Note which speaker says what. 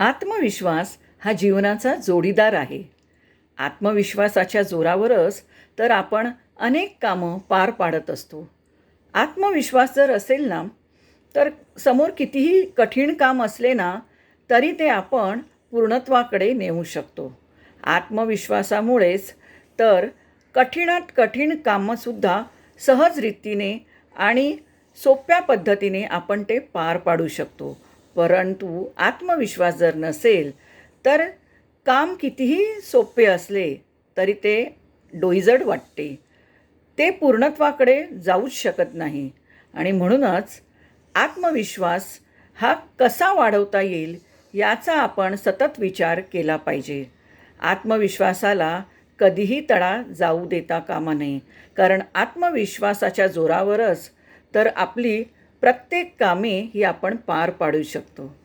Speaker 1: आत्मविश्वास हा जीवनाचा जोडीदार आहे. आत्मविश्वासाच्या जोरावरच तर आपण अनेक कामं पार पाडत असतो. आत्मविश्वास जर असेल ना, तर समोर कितीही कठीण काम असले ना, तरी ते आपण पूर्णत्वाकडे नेऊ शकतो. आत्मविश्वासामुळेच तर कठीणात कठीण कामंसुद्धा सहज रीतीने आणि सोप्या पद्धतीने आपण ते पार पाडू शकतो. परंतु आत्मविश्वास जर नसेल, तर काम कितीही सोपे असले तरी ते डोईजड वाटते. ते पूर्णत्वाकडे जाऊच शकत नाही आणि म्हणूनच आत्मविश्वास हा कसा वाढवता येईल याचा आपण सतत विचार केला पाहिजे. आत्मविश्वासाला कधीही तडा जाऊ देता कामा नये, कारण आत्मविश्वासाच्या जोरावरच तर आपली प्रत्येक कामे ही आपण पार पाडू शकतो.